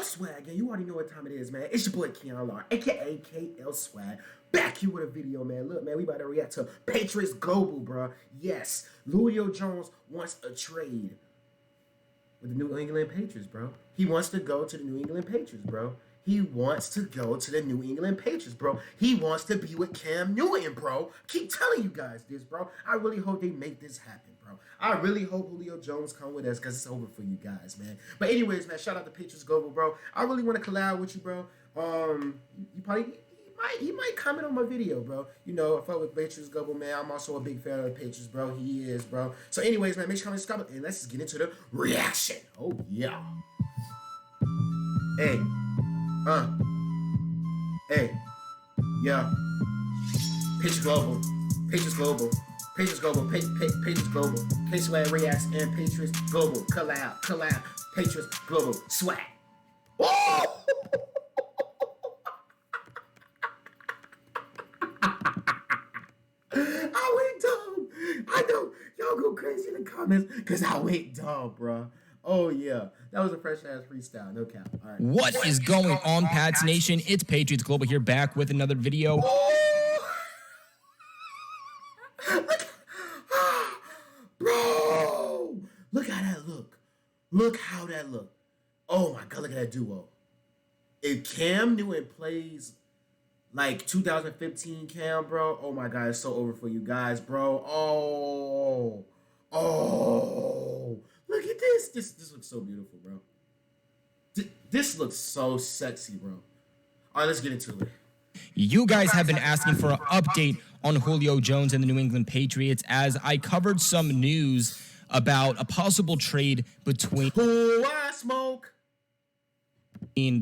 Swag? And you already know what time it is, man. It's your boy Keon Lar, aka KL Swag. Back here with a video, man. Look, man, we about to react to Patriots Global, bro. Yes, Julio Jones wants a trade with the New England Patriots, bro. He wants to go to the New England Patriots, bro. He wants to go to the New England Patriots, bro. He wants to be with Cam Newton, bro. Keep telling you guys this, bro. I really hope they make this happen, bro. I really hope Julio Jones come with us because it's over for you guys, man. But anyways, man, shout out to Patriots Global, bro. I really want to collab with you, bro. He might comment on my video, bro. You know, I fuck with Patriots Global, man. I'm also a big fan of the Patriots, bro. He is, bro. So anyways, man, make sure you comment, and let's just get into the reaction. Oh, yeah. Hey. Hey. Yeah. Patriots Global. Patriots Global. Patriots Global. Patriots Global. K-Swag Reacts and Patriots Global. Collab. Patriots Global. Swag. Oh! I went dumb. I know y'all go crazy in the comments because I went dumb, bro. Oh yeah, that was a fresh ass freestyle, no cap. All right. What is going on, Pats Nation? It's Patriots Global here, back with another video. Bro, look how that look. Look how that look. Oh my god, look at that duo. If Cam Newton plays like 2015 Cam, bro, oh my god, it's so over for you guys, bro. Oh, look at this. This looks so beautiful, bro. This looks so sexy, bro. All right, let's get into it. You guys have been asking for an update on Julio Jones and the New England Patriots, as I covered some news about a possible trade between the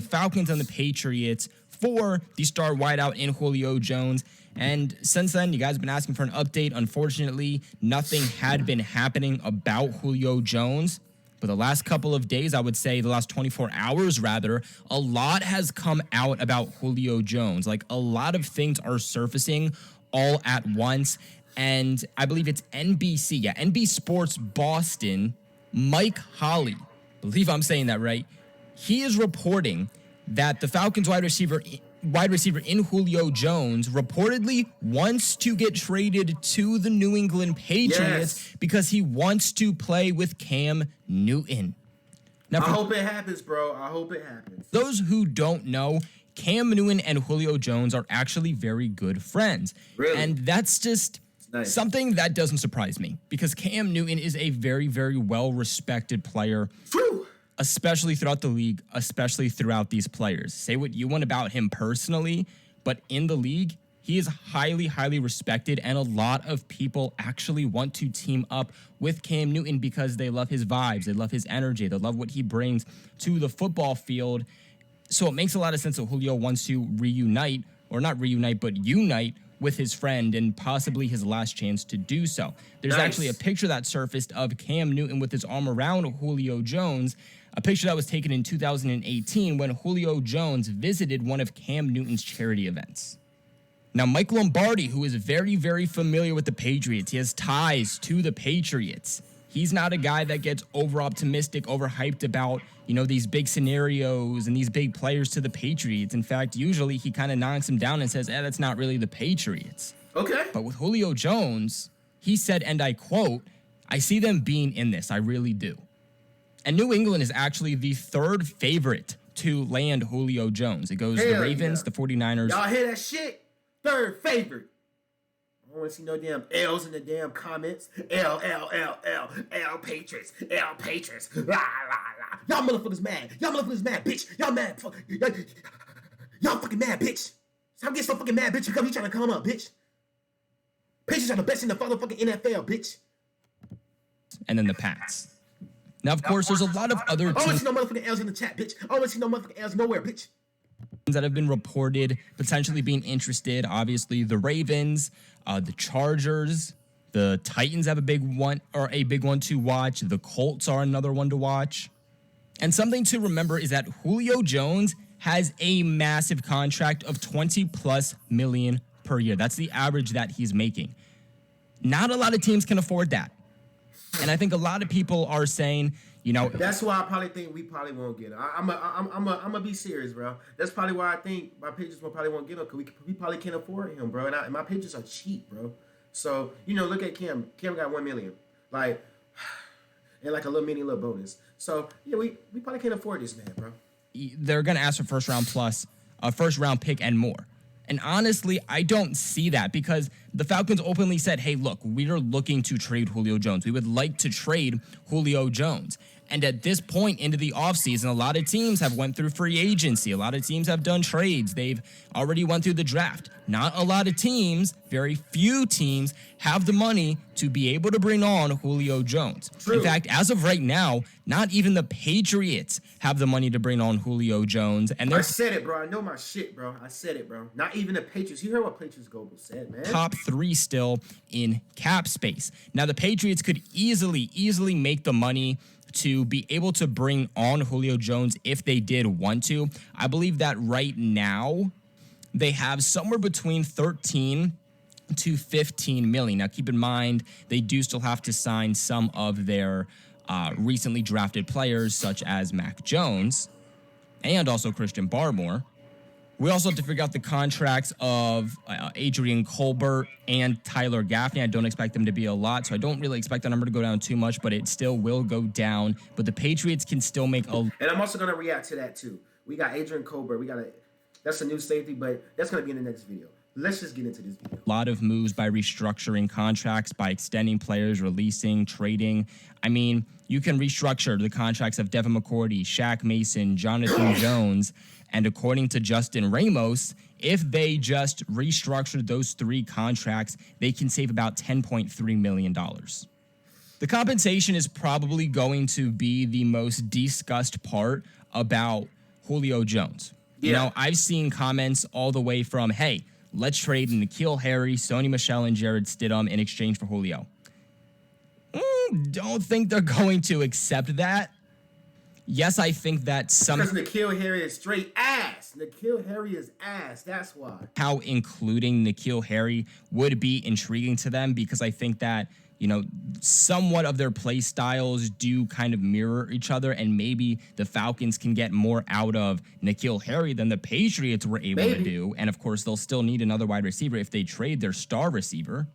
Falcons and the Patriots for the star wideout in Julio Jones. And since then, you guys have been asking for an update. Unfortunately, nothing had been happening about Julio Jones. But the last couple of days, I would say the last 24 hours rather, a lot has come out about Julio Jones. Like, a lot of things are surfacing all at once. And I believe it's NBC, NBC Sports Boston, Mike Holley, believe I'm saying that right, he is reporting that the Falcons wide receiver in Julio Jones reportedly wants to get traded to the New England Patriots because he wants to play with Cam Newton. Now, I hope it happens, bro. I hope it happens. Those who don't know, Cam Newton and Julio Jones are actually very good friends. Really? And that's just something that doesn't surprise me, because Cam Newton is a very, very well-respected player. Phew. Especially throughout the league, especially throughout these players. Say what you want about him personally, but in the league, he is highly, highly respected, and a lot of people actually want to team up with Cam Newton because they love his vibes, they love his energy, they love what he brings to the football field. So it makes a lot of sense that Julio wants to reunite, or not reunite, but unite with his friend, and possibly his last chance to do so. There's actually a picture that surfaced of Cam Newton with his arm around Julio Jones, a picture that was taken in 2018 when Julio Jones visited one of Cam Newton's charity events. Now, Mike Lombardi, who is very, very familiar with the Patriots, he has ties to the Patriots. He's not a guy that gets over-optimistic, overhyped about, these big scenarios and these big players to the Patriots. In fact, usually he kind of knocks them down and says, that's not really the Patriots. Okay. But with Julio Jones, he said, and I quote, "I see them being in this, I really do." And New England is actually the third favorite to land Julio Jones. It goes the Ravens, the 49ers. Y'all hear that shit? Third favorite. I don't want to see no damn L's in the damn comments. L, Patriots. L, Patriots. La, la, la. Y'all motherfuckers mad. Y'all motherfuckers mad, bitch. Y'all mad. Y'all fucking mad, bitch. Stop getting so fucking mad, bitch, because you trying to come up, bitch. Patriots are the best in the motherfucking NFL, bitch. And then the Pats. Now, of course, there's a lot of other teams. I don't want to see no motherfucking L's in the chat, bitch. I don't want to see no motherfucking L's nowhere, bitch. That have been reported potentially being interested. Obviously, the Ravens, the Chargers, the Titans have a big one to watch. The Colts are another one to watch. And something to remember is that Julio Jones has a massive contract of $20+ million per year. That's the average that he's making. Not a lot of teams can afford that. And I think a lot of people are saying, That's why I probably think we probably won't get him. I'm gonna be serious, bro. That's probably why I think my Patriots will probably won't get him because we probably can't afford him, bro. And my Patriots are cheap, bro. So look at Cam. Cam got 1 million, like, and like a little bonus. So yeah, we probably can't afford this man, bro. They're going to ask for first round plus, a first round pick and more. And honestly, I don't see that because the Falcons openly said, hey, look, we are looking to trade Julio Jones. We would like to trade Julio Jones. And at this point into the offseason, a lot of teams have went through free agency. A lot of teams have done trades. They've already went through the draft. Not a lot of teams, very few teams, have the money to be able to bring on Julio Jones. True. In fact, as of right now, not even the Patriots have the money to bring on Julio Jones. And I said it, bro. I know my shit, bro. I said it, bro. Not even the Patriots. You heard what Patriots Global said, man. Top 3 still in cap space. Now, the Patriots could easily make the money to be able to bring on Julio Jones if they did want to. I believe that right now they have somewhere between 13 to 15 million. Now, keep in mind, they do still have to sign some of their recently drafted players, such as Mac Jones and also Christian Barmore. We also have to figure out the contracts of Adrian Colbert and Tyler Gaffney. I don't expect them to be a lot, so I don't really expect the number to go down too much, but it still will go down. But the Patriots can still make a... And I'm also going to react to that, too. We got Adrian Colbert. That's a new safety, but that's going to be in the next video. Let's just get into this video. A lot of moves by restructuring contracts, by extending players, releasing, trading. I mean, you can restructure the contracts of Devin McCourty, Shaq Mason, Jonathan Jones, and according to Justin Ramos, if they just restructured those 3 contracts, they can save about $10.3 million. The compensation is probably going to be the most discussed part about Julio Jones. Yeah. You know, I've seen comments all the way from, hey, let's trade N'Keal Harry, Sony Michel, and Jared Stidham in exchange for Julio. Don't think they're going to accept that. Yes, I think that because N'Keal Harry is straight ass. N'Keal Harry is ass. That's why. How including N'Keal Harry would be intriguing to them because I think that, somewhat of their play styles do kind of mirror each other, and maybe the Falcons can get more out of N'Keal Harry than the Patriots were able to do. And of course, they'll still need another wide receiver if they trade their star receiver.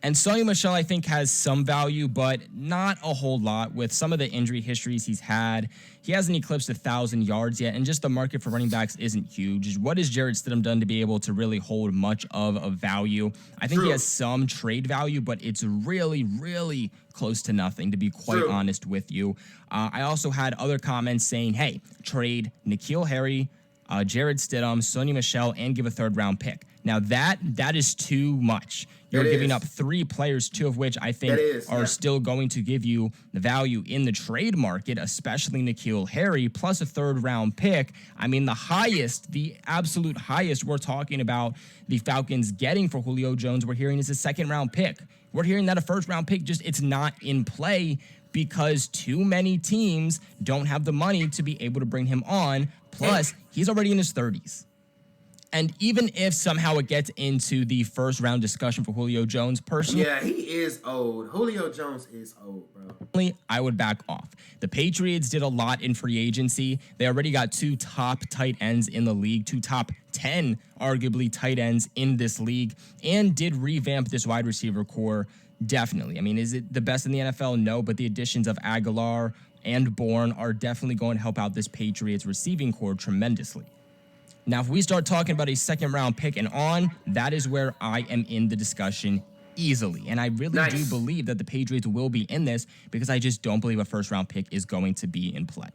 And Sony Michel, I think, has some value, but not a whole lot. With some of the injury histories he's had, he hasn't eclipsed 1,000 yards yet, and just the market for running backs isn't huge. What has Jared Stidham done to be able to really hold much of a value? I think he has some trade value, but it's really close to nothing, to be quite honest with you. I also had other comments saying, hey, trade N'Keal Harry, Jared Stidham, Sony Michel, and give a 3rd-round pick. Now, that is too much. You're giving up 3 players, 2 of which I think are still going to give you the value in the trade market, especially N'Keal Harry, plus a 3rd-round pick. I mean, the absolute highest we're talking about the Falcons getting for Julio Jones, we're hearing is a 2nd-round pick. We're hearing that a 1st-round pick it's not in play because too many teams don't have the money to be able to bring him on. Plus, he's already in his 30s. And even if somehow it gets into the 1st-round discussion for Julio Jones, personally... Yeah, he is old. Julio Jones is old, bro. I would back off. The Patriots did a lot in free agency. They already got 2 top tight ends in the league, 2 top 10, arguably, tight ends in this league, and did revamp this wide receiver core, definitely. I mean, is it the best in the NFL? No, but the additions of Aguilar and Bourne are definitely going to help out this Patriots receiving core tremendously. Now, if we start talking about a 2nd-round pick and on, that is where I am in the discussion easily. And I really do believe that the Patriots will be in this because I just don't believe a 1st-round pick is going to be in play.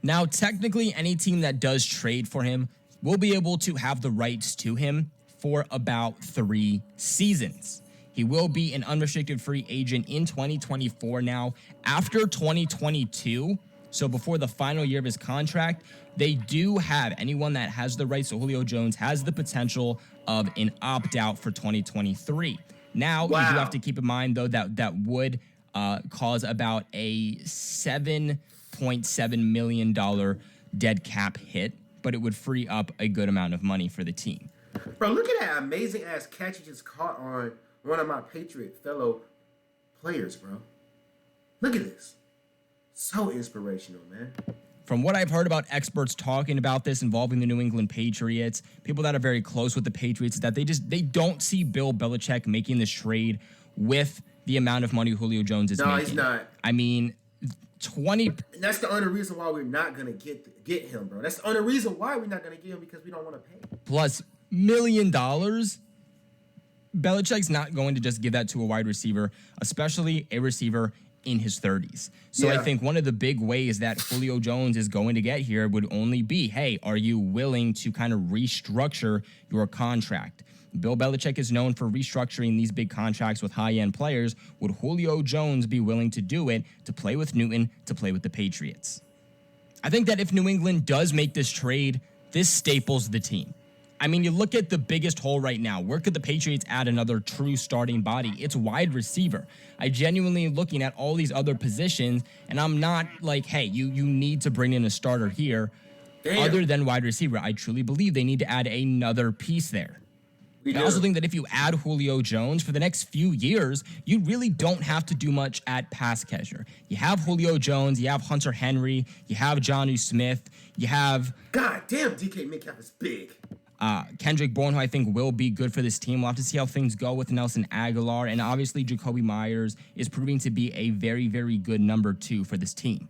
Now, technically, any team that does trade for him will be able to have the rights to him for about 3 seasons. He will be an unrestricted free agent in 2024 now. After 2022, so before the final year of his contract, they do have anyone that has the rights to Julio Jones has the potential of an opt-out for 2023. Now, you do have to keep in mind, though, that would cause about a $7.7 million dead cap hit, but it would free up a good amount of money for the team. Bro, look at that amazing-ass catch he just caught on one of my Patriot fellow players, bro. Look at this. So inspirational, man. From what I've heard about experts talking about this involving the New England Patriots, people that are very close with the Patriots, is that they don't see Bill Belichick making this trade with the amount of money Julio Jones is No, making. he's not. I mean, 20. And that's the only reason why we're not gonna get him, bro. That's the only reason why we're not gonna get him, because we don't want to pay. Plus $1 million. Belichick's not going to just give that to a wide receiver, especially a receiver in his 30s. So I think one of the big ways that Julio Jones is going to get here would only be, hey, are you willing to kind of restructure your contract? Bill Belichick is known for restructuring these big contracts with high-end players. Would Julio Jones be willing to do it to play with Newton, to play with the Patriots? I think that if New England does make this trade, this staples the team. I mean, you look at the biggest hole right now. Where could the Patriots add another true starting body? It's wide receiver. I genuinely looking at all these other positions, and I'm not like, hey, you need to bring in a starter here. Damn. Other than wide receiver. I truly believe they need to add another piece there. I also think that if you add Julio Jones for the next few years, you really don't have to do much at pass catcher. You have Julio Jones, you have Hunter Henry, you have Jonnu Smith, you have... God damn, DK Metcalf is big. Kendrick Bourne, who I think will be good for this team. We'll have to see how things go with Nelson Aguilar. And obviously, Jacoby Myers is proving to be a very, very good number 2 for this team.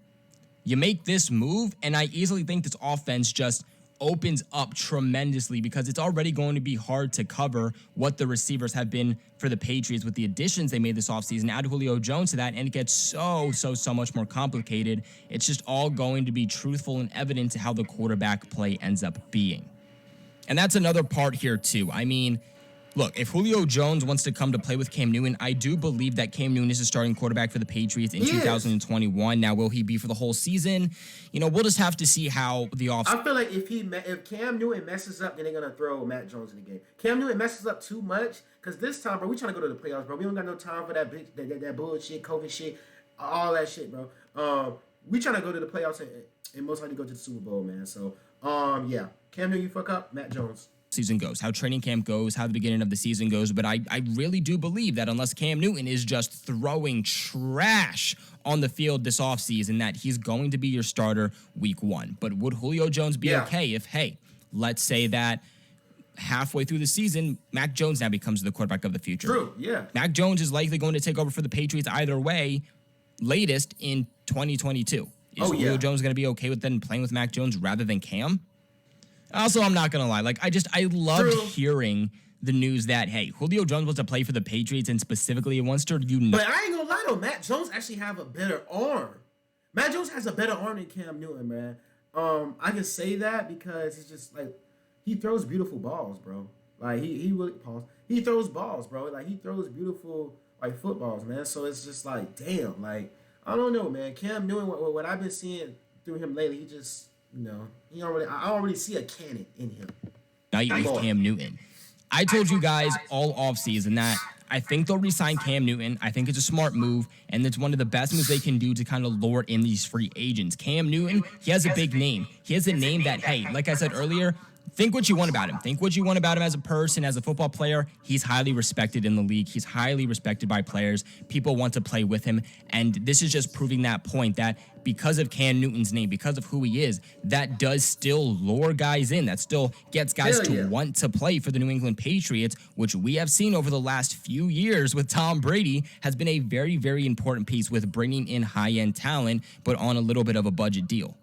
You make this move, and I easily think this offense just opens up tremendously, because it's already going to be hard to cover what the receivers have been for the Patriots with the additions they made this offseason. Add Julio Jones to that, and it gets so much more complicated. It's just all going to be truthful and evident to how the quarterback play ends up being. And that's another part here, too. I mean, look, if Julio Jones wants to come to play with Cam Newton, I do believe that Cam Newton is a starting quarterback for the Patriots in 2021. Now, will he be for the whole season? You know, we'll just have to see how the I feel like if Cam Newton messes up, then they're going to throw Matt Jones in the game. Cam Newton messes up too much, because this time, bro, we trying to go to the playoffs, bro. We don't got no time for that bullshit, COVID shit, all that shit, bro. We trying to go to the playoffs and most likely go to the Super Bowl, man. So, yeah. Cam Newton, you fuck up, Matt Jones. Season goes, how training camp goes, how the beginning of the season goes. But I really do believe that unless Cam Newton is just throwing trash on the field this offseason, that he's going to be your starter week 1. But would Julio Jones be okay if, hey, let's say that halfway through the season, Mac Jones now becomes the quarterback of the future? True, yeah. Mac Jones is likely going to take over for the Patriots either way, latest in 2022. Is Julio Jones going to be okay with then playing with Mac Jones rather than Cam? Also, I'm not going to lie. Like, I loved hearing the news that, hey, Julio Jones wants to play for the Patriots, and specifically wants to unite. But I ain't going to lie, though. Matt Jones actually have a better arm. Matt Jones has a better arm than Cam Newton, man. I can say that because it's just, like, he throws beautiful balls, bro. Like, he really, he throws balls, bro. Like, he throws beautiful, like, footballs, man. So it's just like, damn, like, I don't know, man. Cam Newton, what I've been seeing through him lately, he just... No, I don't really see a cannon in him. Now you use Cam Newton. I told you guys all offseason that I think they'll re-sign Cam Newton. I think it's a smart move, and it's one of the best moves they can do to kind of lure in these free agents. Cam Newton, he has a big name. He has a name that, hey, like I said earlier, think what you want about him. Think what you want about him as a person, as a football player. He's highly respected in the league. He's highly respected by players. People want to play with him. And this is just proving that point that because of Cam Newton's name, because of who he is, that does still lure guys in. That still gets guys to want to play for the New England Patriots, which we have seen over the last few years with Tom Brady has been a very, very important piece with bringing in high-end talent, but on a little bit of a budget deal.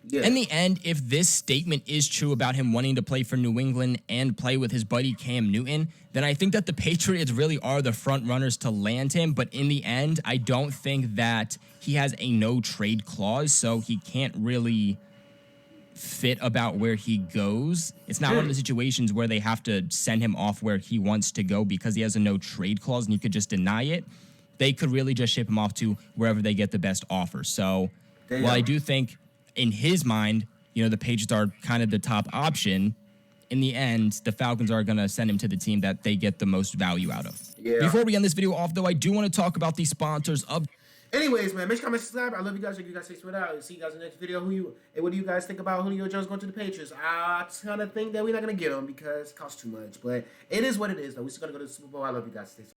Yeah. In the end, if this statement is true about him wanting to play for New England and play with his buddy Cam Newton, then I think that the Patriots really are the front runners to land him. But in the end, I don't think that he has a no-trade clause, so he can't really fit about where he goes. It's not one of the situations where they have to send him off where he wants to go because he has a no-trade clause and you could just deny it. They could really just ship him off to wherever they get the best offer. So, well, I do think... in his mind, you know, the Patriots are kind of the top option. In the end, the Falcons are going to send him to the team that they get the most value out of. Yeah. Before we end this video off, though, I do want to talk about the sponsors of... Anyways, man, make sure you comment, subscribe. I love you guys. You guys stay sweet out. See you guys in the next video. What do you guys think about Julio Jones going to the Patriots? I kind of think that we're not going to get him because it costs too much. But it is what it is, though. We're still going to go to the Super Bowl. I love you guys. Stay sweet.